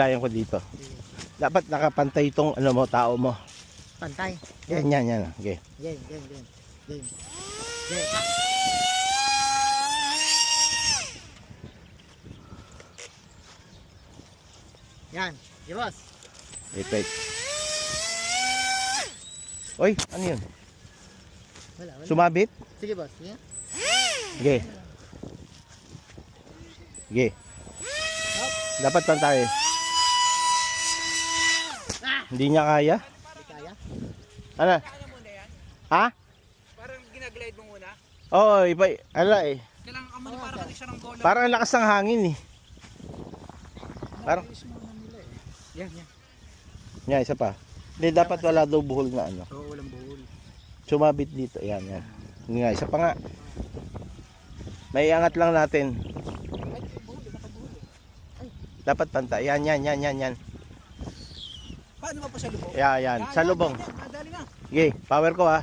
Tayo ko dito. Dapat nakapantay itong ano mo, tao mo. Pantay. Yan, yan, yan. Okay. Yan. Yan. Di boss. Wait. Oy, ano yun? Wala. Sumabit? Sige boss. Yan. Okay. Okay. Dapat pantay. Hindi niya kaya? Hindi kaya. Ano? Ha? Parang ginaglide mo muna. Oo, iba. Ala eh. Kailangan ka muna parang kasi siya ng bola. Parang ang lakas ng hangin eh. Parang, Yan. yan, isa pa. Hindi, dapat wala daw buhol na ano. Oo, walang buhol. Sumabit dito. Yan. Hindi nga, isa pa nga. May iangat lang natin. Dapat pantay. Yan. Paano ba pa sa lubong? Yan. Sa lubong. Madali na. Okay, power ko ha.